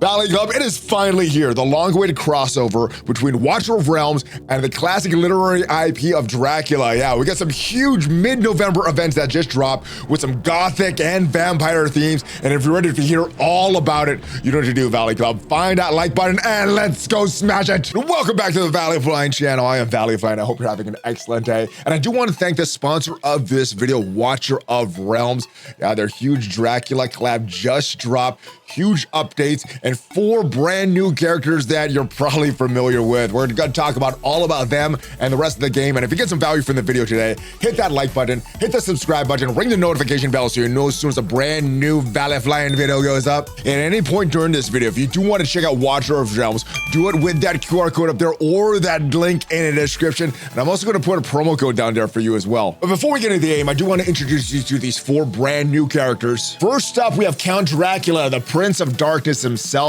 Valley Club, it is finally here, the long-awaited crossover between Watcher of Realms and the classic literary IP of Dracula. Yeah, we got some huge mid-November events that just dropped with some gothic and vampire themes, and if you're ready to hear all about it, you know what to do, Valley Club. Find that like button and let's go smash it. Welcome back to the ValleyFlyin channel. I am ValleyFlyin. I hope you're having an excellent day, and I do want to thank the sponsor of this video, Watcher of Realms. Yeah, their huge Dracula collab just dropped. Huge updates and 4 brand new characters that you're probably familiar with. We're gonna talk about all about them and the rest of the game. And if you get some value from the video today, hit that like button, hit the subscribe button, ring the notification bell so you know as soon as a brand new ValleyFlyin video goes up. At any point during this video, if you do want to check out Watcher of Realms, do it with that QR code up there or that link in the description. And I'm also gonna put a promo code down there for you as well. But before we get into the game, I do want to introduce you to these 4 brand new characters. First up, we have Count Dracula, the Prince of Darkness himself.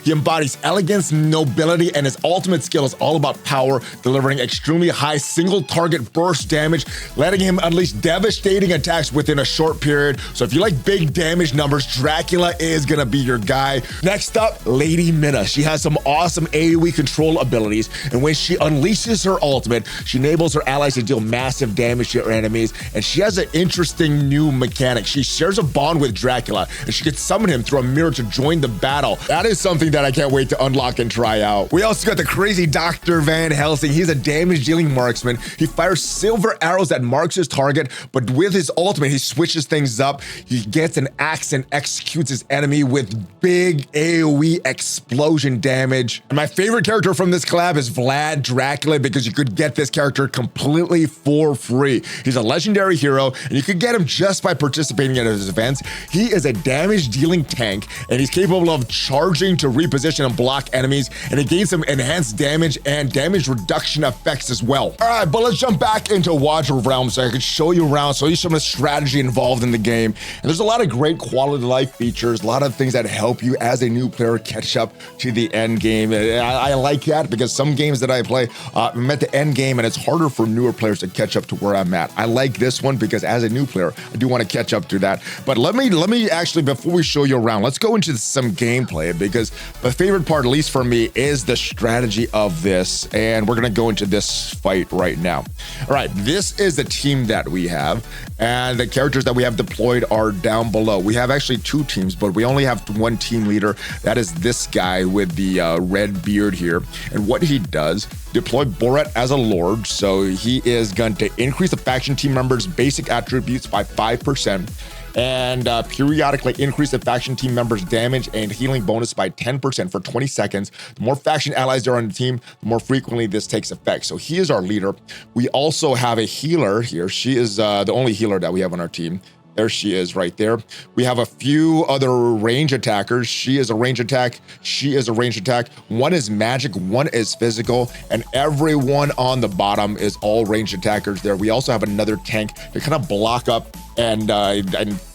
He embodies elegance, nobility, and his ultimate skill is all about power, delivering extremely high single target burst damage, letting him unleash devastating attacks within a short period. So if you like big damage numbers, Dracula is gonna be your guy. Next up, Lady Minna. She has some awesome AoE control abilities, and when she unleashes her ultimate, she enables her allies to deal massive damage to her enemies, and she has an interesting new mechanic. She shares a bond with Dracula, and she can summon him through a mirror to join the battle. That is something that I can't wait to unlock and try out. We also got the crazy Dr. Van Helsing. He's a damage dealing marksman. He fires silver arrows that marks his target, but with his ultimate, he switches things up. He gets an axe and executes his enemy with big AoE explosion damage. And my favorite character from this collab is Vlad Dracula, because you could get this character completely for free. He's a legendary hero, and you could get him just by participating in his events. He is a damage dealing tank, and he's capable of charging to reposition and block enemies, and it gains some enhanced damage and damage reduction effects as well. All right, but let's jump back into Watcher of Realms so I can show you around, show you some of the strategy involved in the game. And there's a lot of great quality of life features, a lot of things that help you as a new player catch up to the end game. I like that because some games that I play, I'm at the end game and it's harder for newer players to catch up to where I'm at. I like this one because as a new player, I do want to catch up to that. But let me actually, before we show you around, let's go into some gameplay, because my favorite part, at least for me, is the strategy of this, and we're gonna go into this fight right now. All right, this is the team that we have, and the characters that we have deployed are down below. We have actually 2 teams, but we only have 1 team leader. That is this guy with the red beard here, and what he does, deploy Borat as a lord, so he is going to increase the faction team members' basic attributes by 5%, and periodically increase the faction team members' damage and healing bonus by 10% for 20 seconds. The more faction allies there are on the team, the more frequently this takes effect. So he is our leader. We also have a healer here. She is the only healer that we have on our team. There she is right there. We have a few other range attackers. She is a range attack. She is a range attack. 1 is magic, 1 is physical, and everyone on the bottom is all range attackers there. We also have another tank to kind of block up and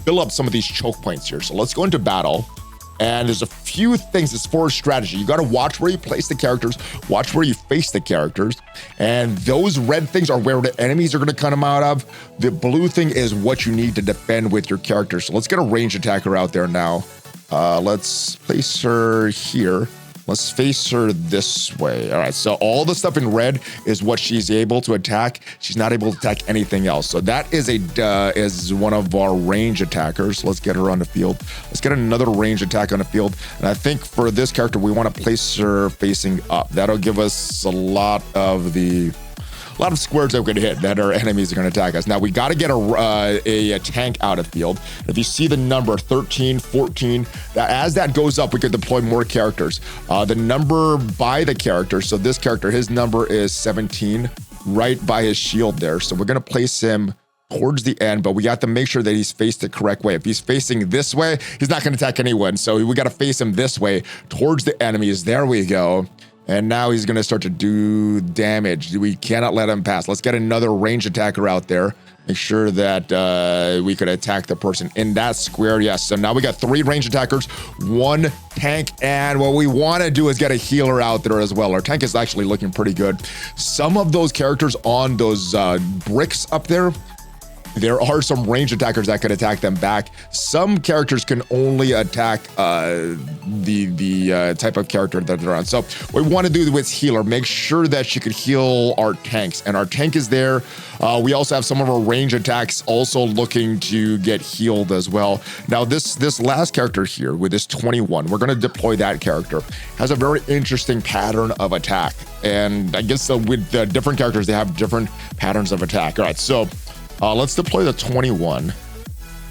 fill up some of these choke points here. So let's go into battle. And there's a few things as far as strategy. You got to watch where you place the characters, watch where you face the characters. And those red things are where the enemies are going to come out of. The blue thing is what you need to defend with your character. So let's get a range attacker out there now. Let's place her here. Let's face her this way. All right, so all the stuff in red is what she's able to attack. She's not able to attack anything else. So that is is one of our range attackers. Let's get her on the field. Let's get another range attack on the field. And I think for this character, we want to place her facing up. That'll give us a lot of squares that we're gonna hit that our enemies are gonna attack us. Now we gotta get a tank out of field. If you see the number 13, 14, as that goes up, we can deploy more characters. The number by the character, so this character, his number is 17, right by his shield there. So we're gonna place him towards the end, but we got to make sure that he's faced the correct way. If he's facing this way, he's not gonna attack anyone. So we gotta face him this way towards the enemies. There we go. And now he's gonna start to do damage. We cannot let him pass. Let's get another range attacker out there. Make sure that we could attack the person in that square. Yes, so now we got 3 range attackers, 1 tank, and what we wanna do is get a healer out there as well. Our tank is actually looking pretty good. Some of those characters on those bricks up there, there are some range attackers that can attack them back. Some characters can only attack the type of character that they're on. So what we want to do with healer, make sure that she could heal our tanks, and our tank is there. We also have some of our range attacks also looking to get healed as well. Now this last character here with this 21, we're going to deploy that character. Has a very interesting pattern of attack, and I guess with the different characters, they have different patterns of attack. All right, so let's deploy the 21,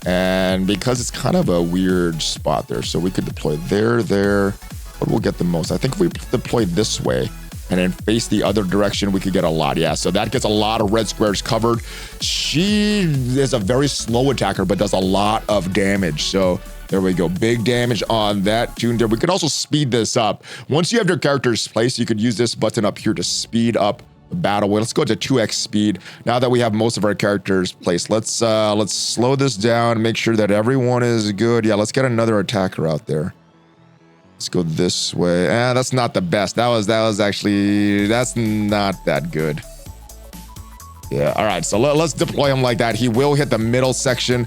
and because it's kind of a weird spot there, so we could deploy there. What will get the most? I think if we deploy this way and then face the other direction, we could get a lot. Yeah, so that gets a lot of red squares covered. She is a very slow attacker, but does a lot of damage. So there we go, big damage on that tune there. We could also speed this up. Once you have your characters placed, you could use this button up here to speed up the battle. Let's go to 2x speed. Now that we have most of our characters placed, let's slow this down, make sure that everyone is good. Yeah, let's get another attacker out there. Let's go this way. That's not the best. That was actually, that's not that good. Yeah, all right, so let's deploy him like that. He will hit the middle section.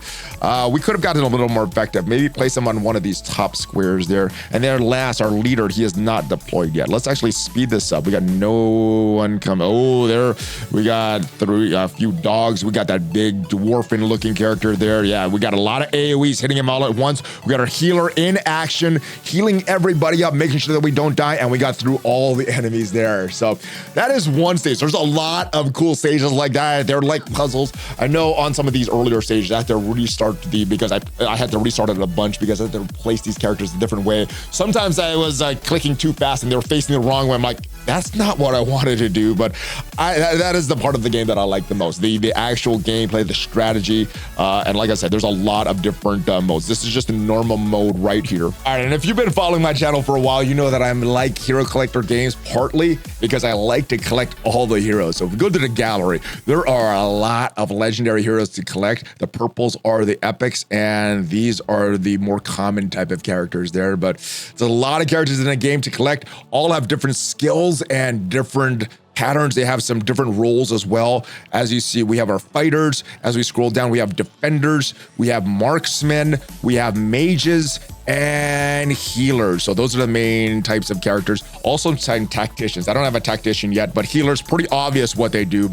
We could have gotten a little more effective. Maybe place him on one of these top squares there. And then last, our leader, he is not deployed yet. Let's actually speed this up. We got no one coming. Oh, there, we got a few dogs. We got that big dwarfing looking character there. Yeah, we got a lot of AoEs hitting him all at once. We got our healer in action, healing everybody up, making sure that we don't die. And we got through all the enemies there. So that is one stage. There's a lot of cool stages like that. They're like puzzles. I know on some of these earlier stages, I had to restart because I had to restart it a bunch because I had to place these characters a different way. Sometimes I was clicking too fast and they were facing the wrong way. I'm like, that's not what I wanted to do. But that is the part of the game that I like the most. The actual gameplay, the strategy. And like I said, there's a lot of different modes. This is just a normal mode right here. All right, and if you've been following my channel for a while, you know that I'm like hero collector games, partly because I like to collect all the heroes. So if we go to the gallery, there are a lot of legendary heroes to collect. The purples are the epics, and these are the more common type of characters there. But there's a lot of characters in a game to collect. All have different skills and different patterns. They have some different roles as well. As you see, we have our fighters. As we scroll down, we have defenders, we have marksmen, we have mages, and healers. So those are the main types of characters. Also some tacticians. I don't have a tactician yet, but healers, pretty obvious what they do.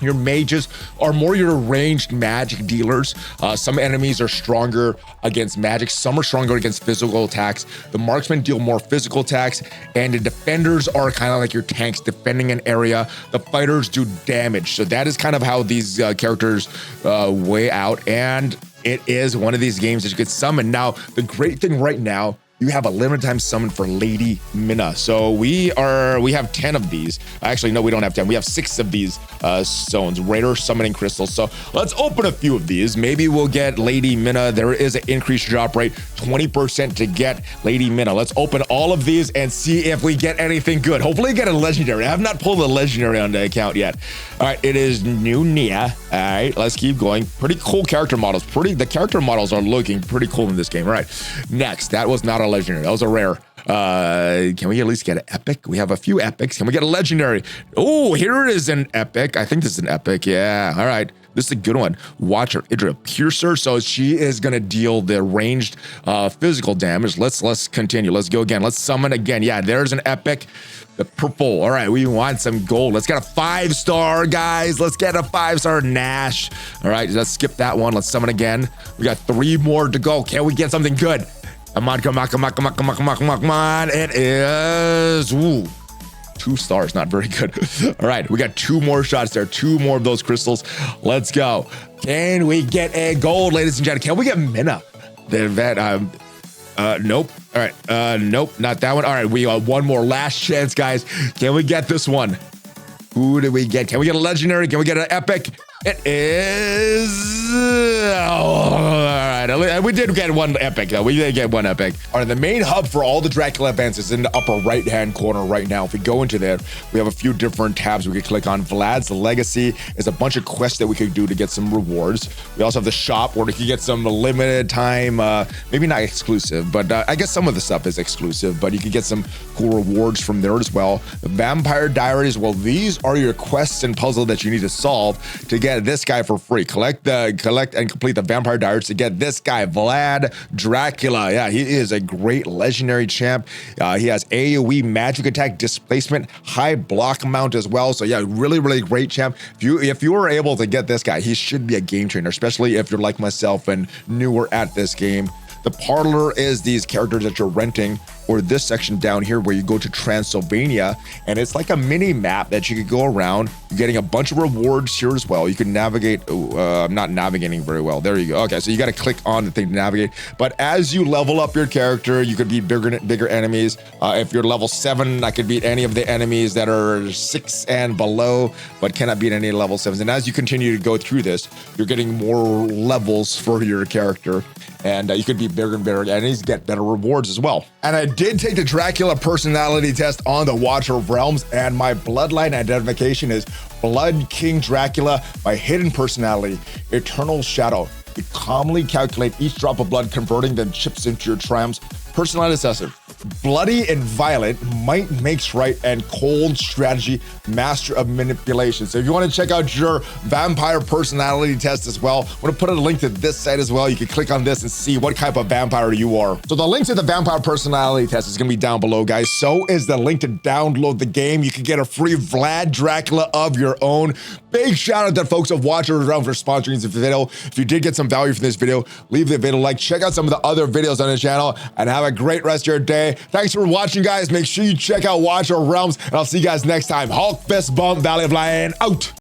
Your mages are more your ranged magic dealers. Some enemies are stronger against magic. Some are stronger against physical attacks. The marksmen deal more physical attacks, and the defenders are kind of like your tanks defending an area. The fighters do damage. So that is kind of how these characters weigh out. And it is one of these games that you could summon. Now, the great thing right now, you have a limited time summon for Lady Minna. So we have 10 of these. Actually, no, we don't have 10. We have 6 of these stones, rare summoning crystals. So let's open a few of these. Maybe we'll get Lady Minna. There is an increased drop rate, 20% to get Lady Minna. Let's open all of these and see if we get anything good. Hopefully get a legendary. I have not pulled a legendary on the account yet. All right, it is New Nia. All right, let's keep going. Pretty cool character models. The character models are looking pretty cool in this game. All right, next, that was not a legendary. That was a rare. Can we at least get an epic? We have a few epics. Can we get a legendary? Oh, here is an epic. I think this is an epic. Yeah. All right. This is a good one. Watcher, Idra Piercer. So she is going to deal the ranged physical damage. Let's continue. Let's go again. Let's summon again. Yeah, there's an epic. The purple. All right, we want some gold. Let's get a 5-star, guys. Let's get a 5-star Nash. All right, let's skip that one. Let's summon again. We got 3 more to go. Can we get something good? Come on, come on, come on, come on, come on, come on, come on, come on. It is, 2 stars, not very good. All right, we got 2 more shots there, 2 more of those crystals. Let's go. Can we get a gold, ladies and gentlemen? Can we get Minna? Nope. All right, nope, not that one. All right, we got 1 more, last chance, guys. Can we get this one? Who did we get? Can we get a legendary? Can we get an epic? It is, all right. And we did get one epic, though. We did get one epic. All right, the main hub for all the Dracula events is in the upper right-hand corner right now. If we go into there, we have a few different tabs we could click on. Vlad's Legacy is a bunch of quests that we could do to get some rewards. We also have the shop where we can get some limited time, maybe not exclusive, but I guess some of the stuff is exclusive, but you can get some cool rewards from there as well. The Vampire Diaries, well, these are your quests and puzzles that you need to solve to get this guy for free. Collect and complete the Vampire Diaries to get this guy, Vlad Dracula. Yeah, he is a great legendary champ. He has AoE magic attack, displacement, high block amount as well. So yeah, really, really great champ. If you were able to get this guy, he should be a game changer, especially if you're like myself and newer at this game. The parlor is these characters that you're renting, or this section down here where you go to Transylvania, and it's like a mini map that you could go around. You're getting a bunch of rewards here as well. You can navigate. I'm not navigating very well. There you go. Okay, so you got to click on the thing to navigate. But as you level up your character, you could beat bigger enemies. If you're level 7, I could beat any of the enemies that are 6 and below, but cannot beat any level 7s. And as you continue to go through this, you're getting more levels for your character. And you could be bigger and bigger enemies, get better rewards as well. And I did take the Dracula personality test on the Watcher of Realms, and my bloodline identification is Blood King Dracula. My hidden personality, Eternal Shadow. You calmly calculate each drop of blood, converting them chips into your triumphs. Personality assessor, bloody and violent, might makes right, and cold strategy, master of manipulation. So if you want to check out your vampire personality test as well, I'm going to put a link to this site as well. You can click on this and see what type of vampire you are. So the link to the vampire personality test is going to be down below, guys. So is the link to download the game. You can get a free Vlad Dracula of your own. Big shout out to folks of Watcher of Realms for sponsoring this video. If you did get some value from this video, leave the video a like, check out some of the other videos on the channel, and have a great rest of your day. Thanks for watching, guys. Make sure you check out Watcher of Realms, and I'll see you guys next time. Hulk fist bump, ValleyFlyin out.